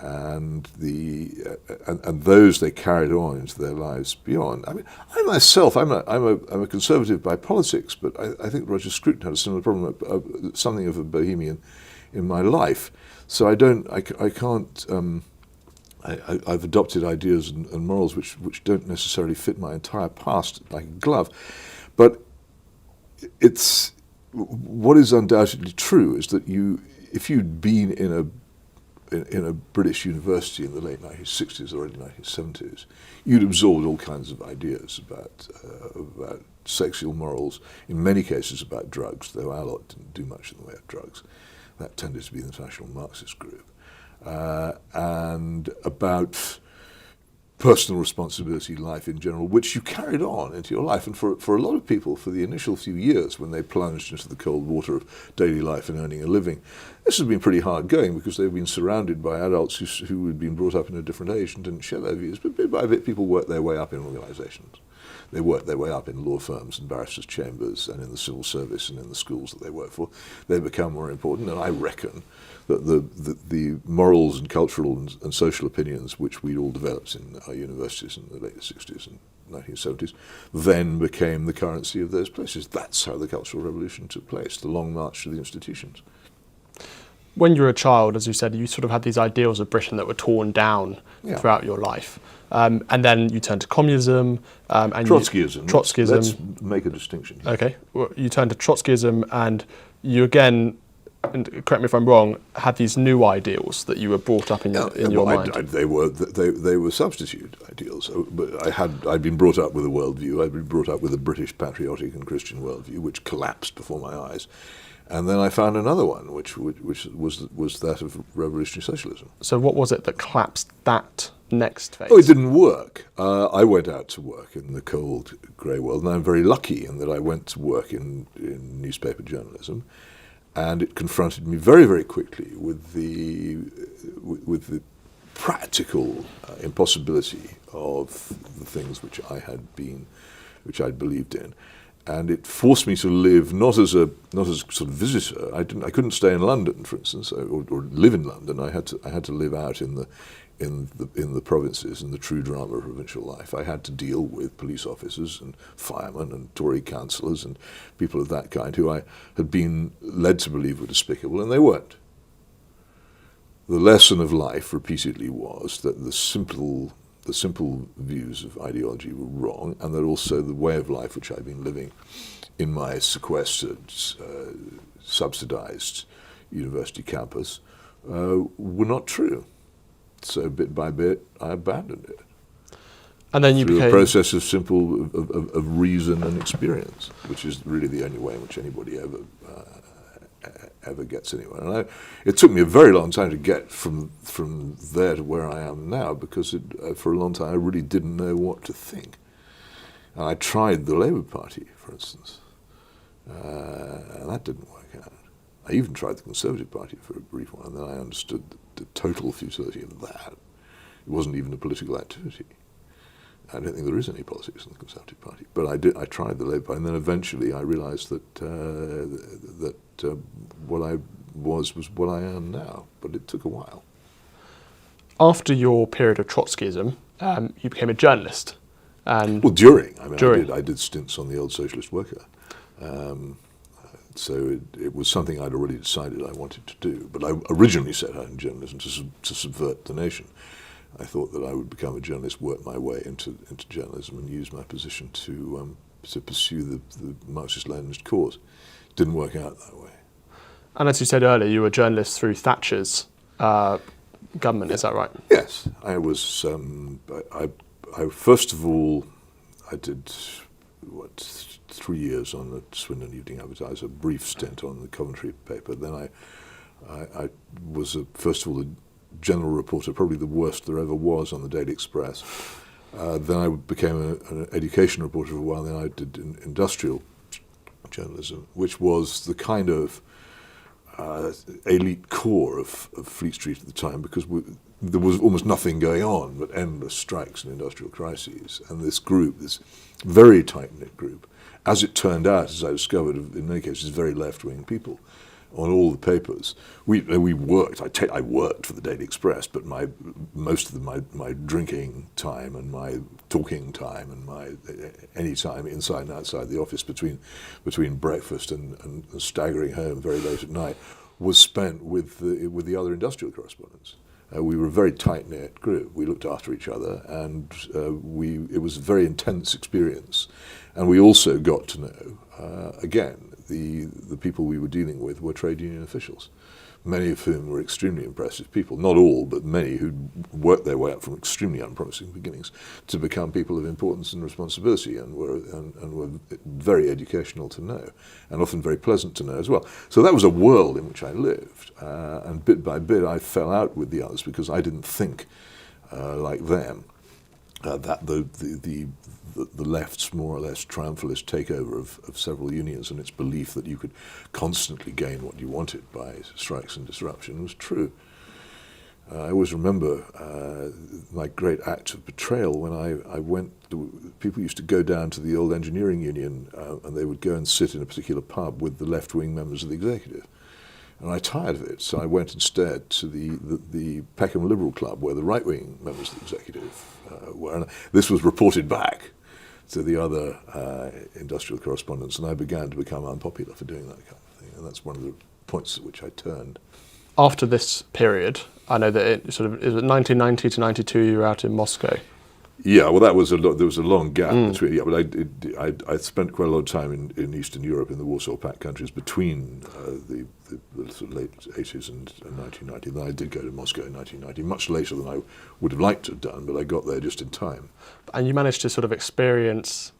and those they carried on into their lives beyond. I mean, I myself, I'm a conservative by politics, but I think Roger Scruton had a similar problem, something of a bohemian in my life. So I've adopted ideas and morals which don't necessarily fit my entire past like a glove, but what is undoubtedly true is that if you'd been in a British university in the late 1960s or early 1970s, you'd absorbed all kinds of ideas about sexual morals, in many cases about drugs, though our lot didn't do much in the way of drugs. That tended to be the International Marxist group, and about personal responsibility, life in general, which you carried on into your life. And for a lot of people, for the initial few years when they plunged into the cold water of daily life and earning a living, this has been pretty hard going because they've been surrounded by adults who had been brought up in a different age and didn't share their views. But bit by bit, people worked their way up in organisations. They worked their way up in law firms and barristers' chambers and in the civil service and in the schools that they worked for. They become more important, and I reckon that the morals and cultural and social opinions which we'd all developed in our universities in the late 60s and 1970s then became the currency of those places. That's how the Cultural Revolution took place, the long march to the institutions. When you were a child, as you said, you sort of had these ideals of Britain that were torn down throughout your life. And then you turned to communism. And Trotskyism. Trotskyism. Let's make a distinction. Okay. Well, you turned to Trotskyism, and you again, and correct me if I'm wrong, had these new ideals that you were brought up in your mind. They were substitute ideals. But I'd been brought up with a worldview. I'd been brought up with a British patriotic and Christian worldview, which collapsed before my eyes. And then I found another one, which was that of revolutionary socialism. So what was it that collapsed that next phase? Oh, it didn't work. I went out to work in the cold, grey world, and I'm very lucky in that I went to work in newspaper journalism, and it confronted me very, very quickly with the practical impossibility of the things which I'd believed in. And it forced me to live not as a sort of visitor. I couldn't stay in London, for instance, or live in London. I had to live out in the provinces, in the true drama of provincial life. I had to deal with police officers and firemen and Tory councillors and people of that kind who I had been led to believe were despicable, and they weren't. The lesson of life repeatedly was that the simple views of ideology were wrong, and that also the way of life which I've been living in my sequestered, subsidized university campus were not true. So bit by bit, I abandoned it. And then you through became... a process of simple of reason and experience, which is really the only way in which anybody ever gets anywhere. And it took me a very long time to get from there to where I am now, because for a long time I really didn't know what to think. And I tried the Labour Party, for instance, and that didn't work out. I even tried the Conservative Party for a brief while, and then I understood the total futility of that. It wasn't even a political activity. I don't think there is any politics in the Conservative Party, but I tried the Labour Party, and then eventually I realised that what I was what I am now. But it took a while. After your period of Trotskyism, you became a journalist. And During. During. I did stints on the Old Socialist Worker. So it was something I'd already decided I wanted to do. But I originally set out in journalism to subvert the nation. I thought that I would become a journalist, work my way into journalism, and use my position to pursue the Marxist-Leninist cause. Didn't work out that way. And as you said earlier, you were a journalist through Thatcher's government, is that right? Yes, I was. I first of all, I did 3 years on the Swindon Evening Advertiser, a brief stint on the Coventry paper. Then I was first of all a general reporter, probably the worst there ever was, on the Daily Express. Then I became an education reporter for a while. Then I did industrial journalism, which was the kind of elite core of Fleet Street at the time, because there was almost nothing going on but endless strikes and industrial crises. And this group, this very tight-knit group, as it turned out, as I discovered, in many cases, very left-wing people on all the papers. We worked. I worked for the Daily Express, but most of my drinking time and my talking time and my any time inside and outside the office between breakfast and staggering home very late at night was spent with the other industrial correspondents. We were a very tight-knit group. We looked after each other, and it was a very intense experience. And we also got to know, again, the people we were dealing with were trade union officials, many of whom were extremely impressive people. Not all, but many who'd worked their way up from extremely unpromising beginnings to become people of importance and responsibility, and were very educational to know, and often very pleasant to know as well. So that was a world in which I lived, and bit by bit I fell out with the others because I didn't think like them. That the left's more or less triumphalist takeover of several unions and its belief that you could constantly gain what you wanted by strikes and disruption was true. I always remember my great act of betrayal when I went. People used to go down to the old engineering union and they would go and sit in a particular pub with the left-wing members of the executive. And I tired of it, so I went instead to the Peckham Liberal Club, where the right-wing members of the executive were. And this was reported back to the other industrial correspondents, and I began to become unpopular for doing that kind of thing. And that's one of the points at which I turned. After this period, I know that it was 1990 to 92, you were out in Moscow. Yeah, well, there was a long gap between. Yeah, but I spent quite a lot of time in Eastern Europe, in the Warsaw Pact countries, between the sort of late 80s and 1990. Then I did go to Moscow in 1990, much later than I would have liked to have done, but I got there just in time. And you managed to sort of experience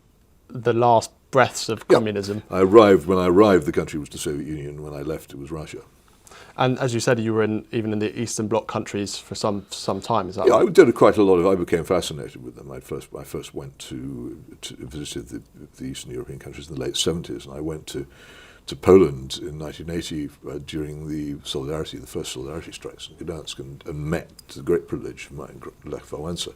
the last breaths of communism. When I arrived, the country was the Soviet Union. When I left, it was Russia. And as you said, you were even in the Eastern Bloc countries for some time. Is that right? I did quite a lot of. I became fascinated with them. I first went to visited the Eastern European countries in the late 70s, and I went to Poland in 1980 during the first Solidarity strikes in Gdansk, and met, to the great privilege of mine, Lech Wałęsa.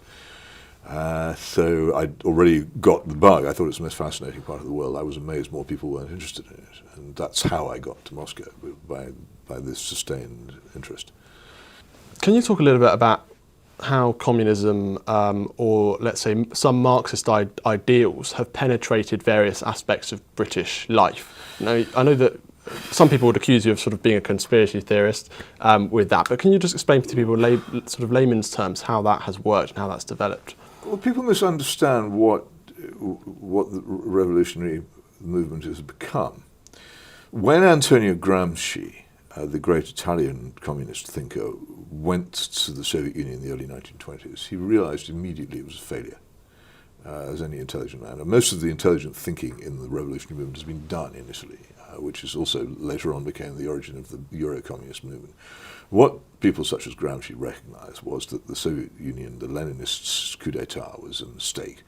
So I'd already got the bug. I thought it was the most fascinating part of the world. I was amazed more people weren't interested in it, and that's how I got to Moscow, by this sustained interest. Can you talk a little bit about how communism, or let's say some Marxist ideals, have penetrated various aspects of British life? Now, I know that some people would accuse you of sort of being a conspiracy theorist with that, but can you just explain to people in sort of layman's terms how that has worked and how that's developed? Well, people misunderstand what the revolutionary movement has become. When Antonio Gramsci, the great Italian communist thinker, went to the Soviet Union in the early 1920s, he realized immediately it was a failure. as any intelligent man. And most of the intelligent thinking in the revolutionary movement has been done in Italy, which is also later on became the origin of the Euro-communist movement. What people such as Gramsci recognized was that the Soviet Union, the Leninists' coup d'etat, was a mistake.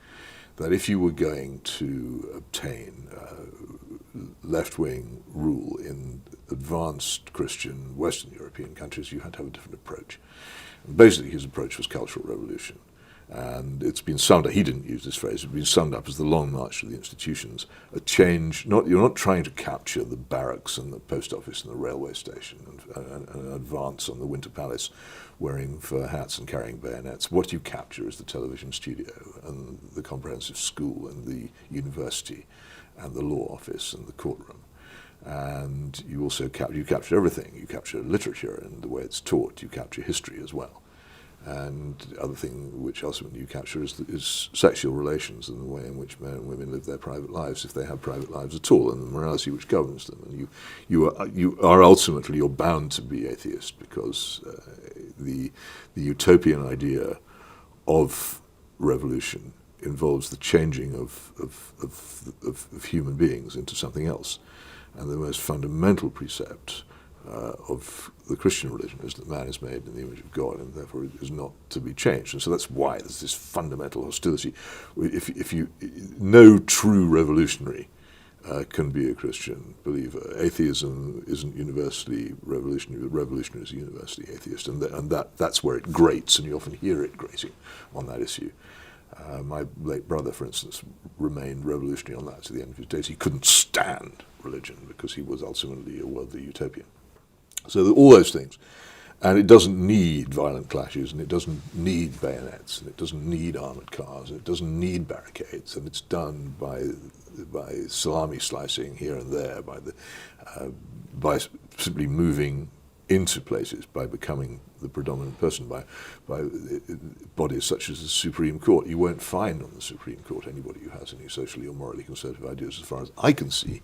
That if you were going to obtain left-wing rule in advanced Christian Western European countries, you had to have a different approach. And basically, his approach was cultural revolution. And it's been summed up, he didn't use this phrase, it's been summed up as the long march to the institutions, a change, you're not trying to capture the barracks and the post office and the railway station and advance on the Winter Palace wearing fur hats and carrying bayonets. What you capture is the television studio and the comprehensive school and the university and the law office and the courtroom. And you also capture everything. You capture literature and the way it's taught, you capture history as well. And the other thing which ultimately you capture is sexual relations and the way in which men and women live their private lives, if they have private lives at all, and the morality which governs them. And you are ultimately, you're bound to be atheist, because the utopian idea of revolution involves the changing of human beings into something else. And the most fundamental precept of the Christian religion is that man is made in the image of God and therefore is not to be changed. And so that's why there's this fundamental hostility. No true revolutionary can be a Christian believer. Atheism isn't universally revolutionary, but revolutionary is a universally atheist. And that's where it grates, and you often hear it grating on that issue. My late brother, for instance, remained revolutionary on that to the end of his days. He couldn't stand religion because he was ultimately a worldly utopian. So all those things. And it doesn't need violent clashes, and it doesn't need bayonets, and it doesn't need armoured cars, and it doesn't need barricades, and it's done by salami slicing here and there, by simply moving into places, by becoming the predominant person, by bodies such as the Supreme Court. You won't find on the Supreme Court anybody who has any socially or morally conservative ideas, as far as I can see.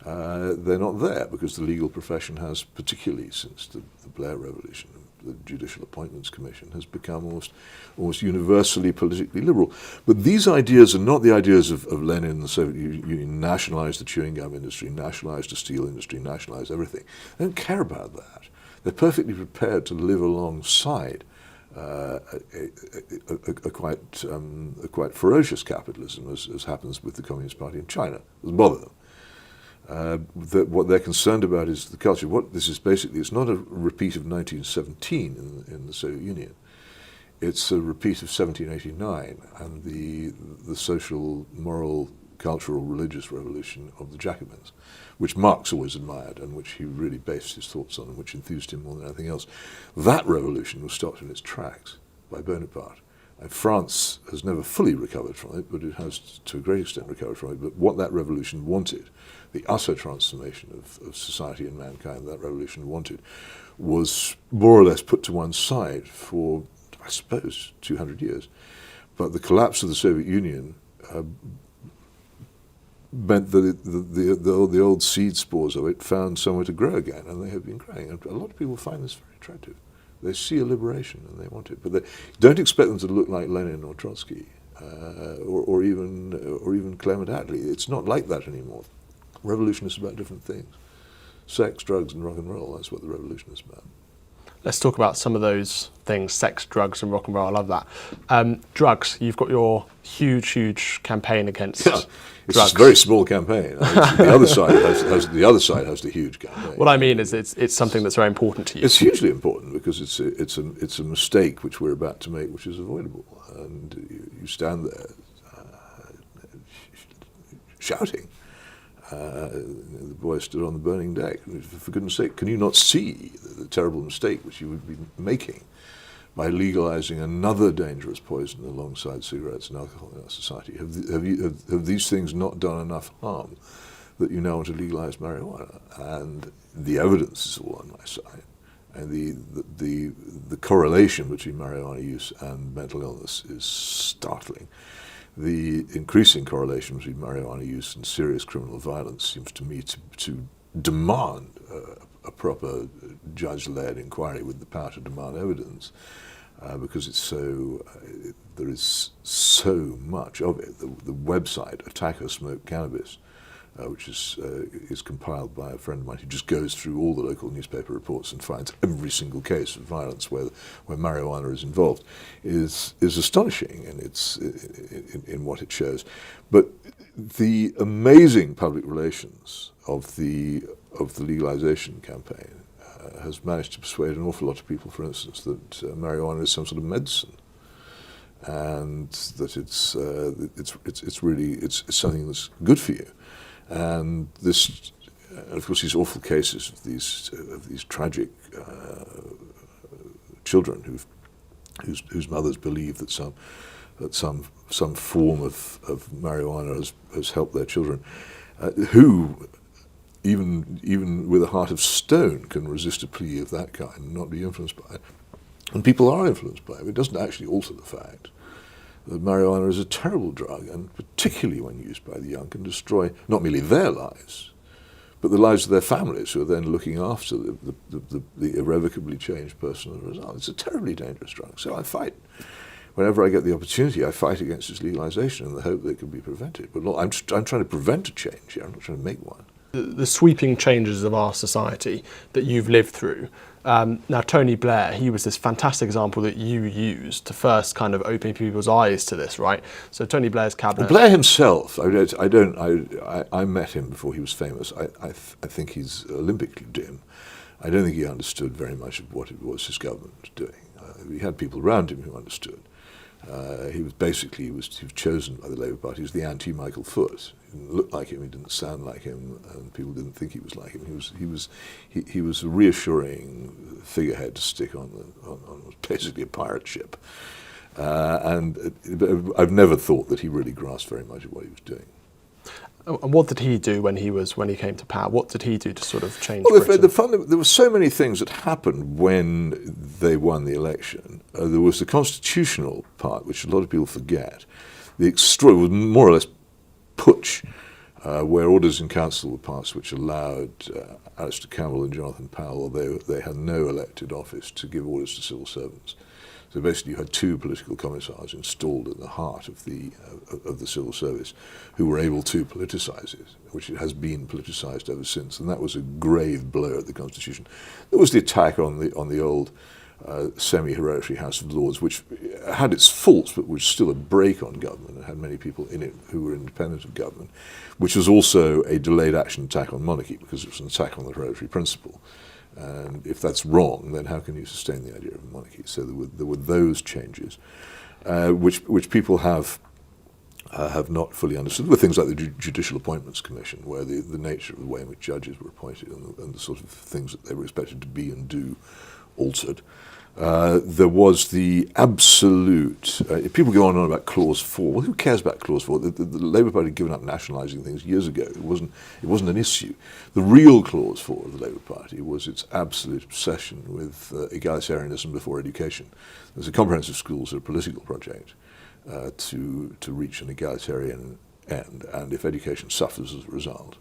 They're not there because the legal profession has, particularly since the Blair Revolution, the Judicial Appointments Commission has become almost universally politically liberal. But these ideas are not the ideas of Lenin and the Soviet Union. Nationalize the chewing gum industry, nationalize the steel industry, nationalize everything. They don't care about that. They're perfectly prepared to live alongside a quite ferocious capitalism, as happens with the Communist Party in China. It doesn't bother them. What they're concerned about is the culture. What this is basically, it's not a repeat of 1917 in the Soviet Union. It's a repeat of 1789 and the social, moral, cultural, religious revolution of the Jacobins, which Marx always admired and which he really based his thoughts on and which enthused him more than anything else. That revolution was stopped in its tracks by Bonaparte. And France has never fully recovered from it, but it has to a great extent recovered from it. But what that revolution wanted, the utter transformation of society and mankind that revolution wanted, was more or less put to one side for, I suppose, 200 years. But the collapse of the Soviet Union meant that the old seed spores of it found somewhere to grow again, and they have been growing. And a lot of people find this very attractive. They see a liberation and they want it, but they don't expect them to look like Lenin or Trotsky or even Clement Attlee. It's not like that anymore. Revolution is about different things: sex, drugs, and rock and roll. That's what the revolution is about. Let's talk about some of those things: sex, drugs, and rock and roll. I love that. Drugs. You've got your huge campaign against. Yeah. It's drugs. a very small campaign. The other side has the huge campaign. What I mean is, it's something that's very important to you. It's hugely important because it's a mistake which we're about to make, which is avoidable. And you stand there shouting. The boy stood on the burning deck. For goodness sake, can you not see the terrible mistake which you would be making by legalizing another dangerous poison alongside cigarettes and alcohol in our society? Have these things not done enough harm that you now want to legalize marijuana? And the evidence is all on my side. And the correlation between marijuana use and mental illness is startling. The increasing correlation between marijuana use and serious criminal violence seems to me to demand a proper judge-led inquiry with the power to demand evidence. because it's so there is so much of it. The website Attacker Smoke Cannabis, which is compiled by a friend of mine who just goes through all the local newspaper reports and finds every single case of violence where marijuana is involved, is astonishing in what it shows. But the amazing public relations of the legalization campaign has managed to persuade an awful lot of people, for instance, that marijuana is some sort of medicine, and that it's something that's good for you. And this, of course, these awful cases of these tragic children whose mothers believe that some form of marijuana has helped their children, who even with a heart of stone can resist a plea of that kind and not be influenced by it. And people are influenced by it. It doesn't actually alter the fact that marijuana is a terrible drug, and particularly when used by the young, can destroy not merely their lives, but the lives of their families, who are then looking after the irrevocably changed person as a result. It's a terribly dangerous drug. So I fight. Whenever I get the opportunity, I fight against its legalization in the hope that it can be prevented. But look, I'm trying to prevent a change here. I'm not trying to make one. The sweeping changes of our society that you've lived through. Now, Tony Blair, he was this fantastic example that you used to first kind of open people's eyes to this, right? So Tony Blair's cabinet. Blair himself, I met him before he was famous. I think he's Olympically dim. I don't think he understood very much of what it was his government was doing. He had people around him who understood. He was chosen by the Labour Party as the anti-Michael Foot. He didn't look like him, he didn't sound like him, and people didn't think he was like him. He was a reassuring figurehead to stick on basically a pirate ship. And I've never thought that he really grasped very much of what he was doing. And what did he do when he came to power? What did he do to sort of change Well, Britain? there were so many things that happened when they won the election. There was the constitutional part, which a lot of people forget. The was more or less putsch, where orders in council were passed which allowed Alistair Campbell and Jonathan Powell, they had no elected office, to give orders to civil servants. So basically you had two political commissars installed in the heart of the civil service who were able to politicise it, which it has been politicised ever since, and that was a grave blow at the Constitution. There was the attack on the old semi-hereditary House of Lords, which had its faults but was still a brake on government and had many people in it who were independent of government, which was also a delayed action attack on monarchy because it was an attack on the hereditary principle. And if that's wrong, then how can you sustain the idea of a monarchy? So there were those changes, which people have not fully understood. There were things like the Judicial Appointments Commission, where the nature of the way in which judges were appointed and the sort of things that they were expected to be and do altered. There was the absolute, people go on and on about Clause 4. Well, who cares about Clause 4? The Labour Party had given up nationalising things years ago. It wasn't an issue. The real Clause 4 of the Labour Party was its absolute obsession with egalitarianism before education. There's a comprehensive schools are a political project to reach an egalitarian end, and if education suffers as a result,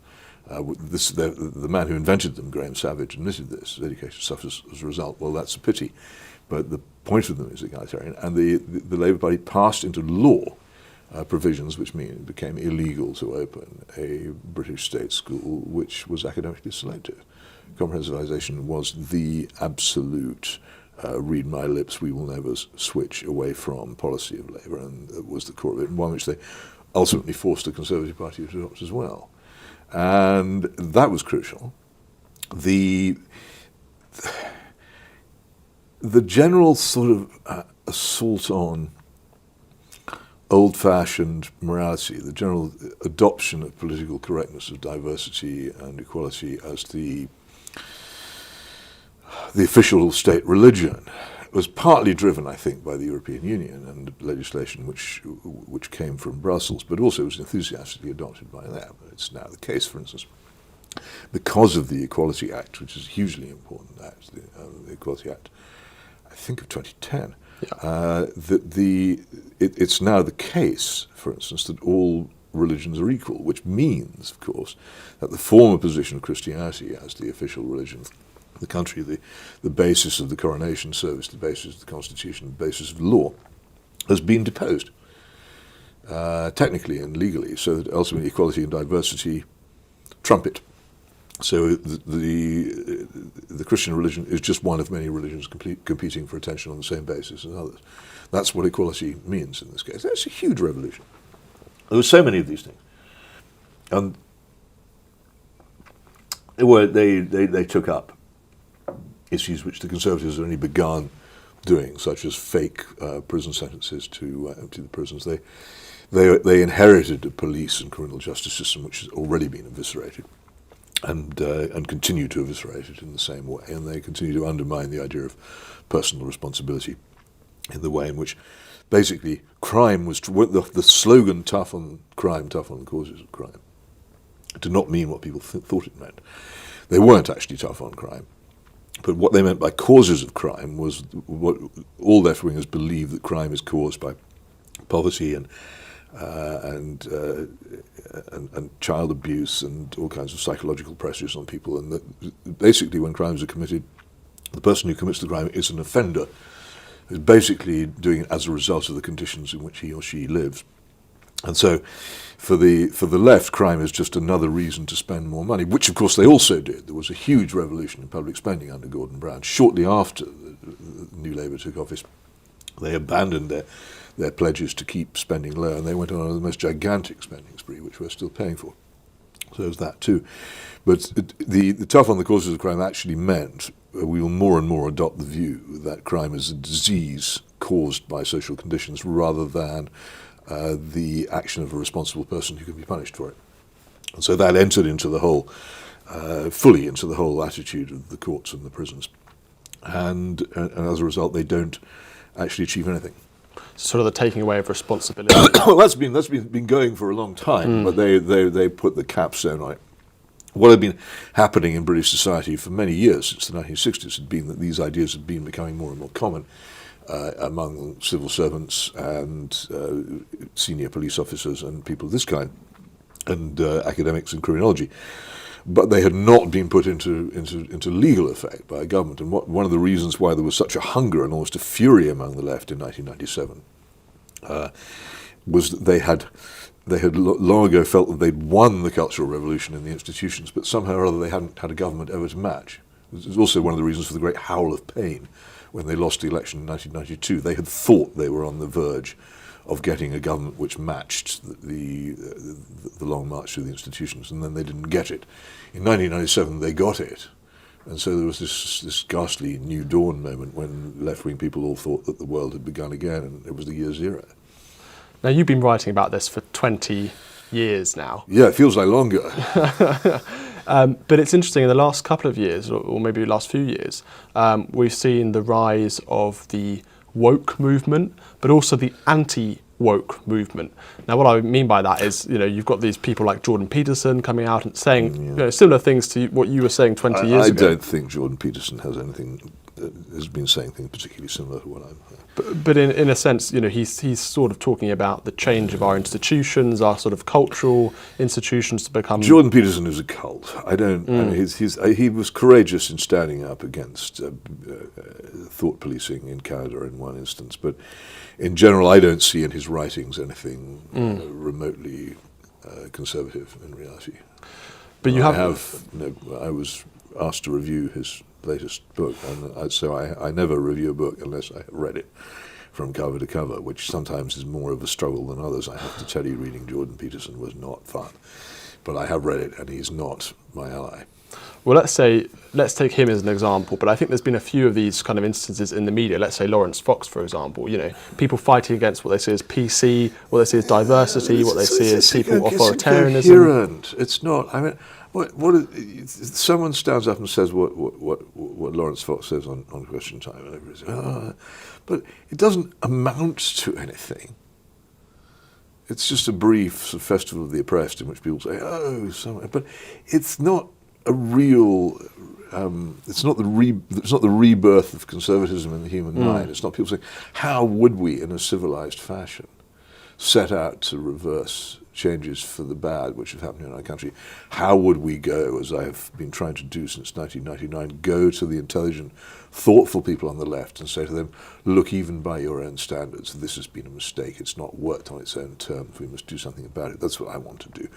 the man who invented them, Graham Savage, admitted this. Education suffers as a result. Well, that's a pity. But the point of them is egalitarian. And the Labour Party passed into law provisions which mean it became illegal to open a British state school which was academically selective. Comprehensivization was the absolute read my lips, we will never switch away from policy of Labour, and it was the core of it, and one which they ultimately forced the Conservative Party to adopt as well. And that was crucial. The general sort of assault on old-fashioned morality, the general adoption of political correctness, of diversity and equality as the official state religion, was partly driven, I think, by the European Union and legislation which came from Brussels, but also was enthusiastically adopted by them. It's now the case, for instance, because of the Equality Act, which is a hugely important act, the Equality Act, I think of 2010, it's now the case, for instance, that all religions are equal, which means, of course, that the former position of Christianity as the official religion the country, the basis of the coronation service, the basis of the constitution, the basis of law, has been deposed, technically and legally, so that ultimately equality and diversity trump it. So the Christian religion is just one of many religions competing for attention on the same basis as others. That's what equality means in this case. That's a huge revolution. There were so many of these things. And they took up issues which the Conservatives had only begun doing, such as fake prison sentences to empty the prisons. They inherited a police and criminal justice system which has already been eviscerated, and continue to eviscerate it in the same way. And they continue to undermine the idea of personal responsibility in the way in which basically crime was, the slogan tough on crime, tough on the causes of crime, did not mean what people thought it meant. They weren't actually tough on crime. But what they meant by causes of crime was what all left-wingers believe, that crime is caused by poverty and child abuse and all kinds of psychological pressures on people, and that basically when crimes are committed, the person who commits the crime is an offender, who's basically doing it as a result of the conditions in which he or she lives. And so for the left, crime is just another reason to spend more money, which of course they also did. There was a huge revolution in public spending under Gordon Brown. Shortly after the new Labour took office, they abandoned their pledges to keep spending low, and they went on the most gigantic spending spree, which we're still paying for. So there's that too. But the tough on the causes of crime actually meant we will more and more adopt the view that crime is a disease caused by social conditions rather than the action of a responsible person who can be punished for it. And so that entered into the whole, fully into the whole attitude of the courts and the prisons. And as a result, they don't actually achieve anything. Sort of the taking away of responsibility. Well, that's been going for a long time, but they put the capstone on it. What had been happening in British society for many years, since the 1960s, had been that these ideas had been becoming more and more common among civil servants and senior police officers and people of this kind, and academics in criminology. But they had not been put into legal effect by a government. And one of the reasons why there was such a hunger and almost a fury among the left in 1997 was that they had long ago felt that they'd won the Cultural Revolution in the institutions, but somehow or other they hadn't had a government ever to match. It was also one of the reasons for the great howl of pain when they lost the election in 1992. They had thought they were on the verge of getting a government which matched the long march through the institutions, and then they didn't get it. In 1997 they got it, and so there was this ghastly new dawn moment when left-wing people all thought that the world had begun again, and it was the year zero. Now, you've been writing about this for 20 years now. Yeah, it feels like longer. But it's interesting, in the last couple of years, or maybe the last few years, we've seen the rise of the woke movement, but also the anti-woke movement. Now, what I mean by that is, you've got these people like Jordan Peterson coming out and saying similar things to what you were saying 20 years ago. I don't think Jordan Peterson has been saying things particularly similar to what I'm saying. But in a sense, he's sort of talking about the change of our institutions, our sort of cultural institutions to become. Jordan Peterson is a cult. I mean, he was courageous in standing up against thought policing in Canada in one instance, but in general, I don't see in his writings anything remotely conservative in reality. But I was asked to review his latest book, and so I never review a book unless I have read it from cover to cover, which sometimes is more of a struggle than others. I have to tell you, reading Jordan Peterson was not fun, but I have read it, and he's not my ally. Well, let's take him as an example, but I think there's been a few of these kind of instances in the media. Let's say Lawrence Fox, for example, people fighting against what they see as PC, what they see as diversity, what they see as people authoritarianism. It's incoherent. It's not. I mean, someone stands up and says what Lawrence Fox says on Question Time, and everybody says, but it doesn't amount to anything. It's just a brief sort of festival of the oppressed in which people say, but it's not a real. It's not the rebirth of conservatism in the human mind. It's not people saying, how would we, in a civilized fashion, set out to reverse changes for the bad which have happened in our country, how would we go, as I have been trying to do since 1999, go to the intelligent, thoughtful people on the left and say to them, look, even by your own standards, this has been a mistake, it's not worked on its own terms, we must do something about it. That's what I want to do.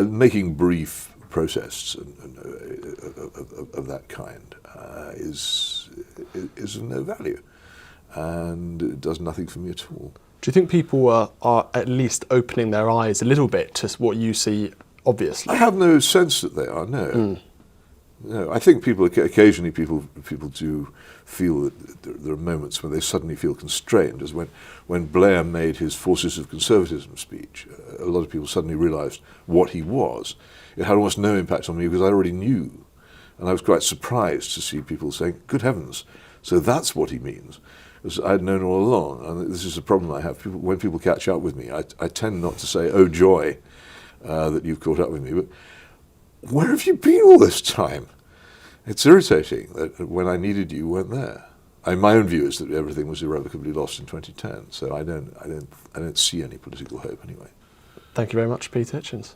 Making brief protests of that kind is of no value, and it does nothing for me at all. Do you think people are at least opening their eyes a little bit to what you see obviously? I have no sense that they are, no. No, I think occasionally people do feel that there are moments when they suddenly feel constrained, as when Blair made his Forces of Conservatism speech, a lot of people suddenly realised what he was. It had almost no impact on me because I already knew, and I was quite surprised to see people saying, good heavens, so that's what he means. Because I'd known all along, and this is a problem I have. When people catch up with me, I tend not to say, oh joy, that you've caught up with me, but where have you been all this time? It's irritating that when I needed you, you weren't there. My own view is that everything was irrevocably lost in 2010, so I don't see any political hope anyway. Thank you very much, Peter Hitchens.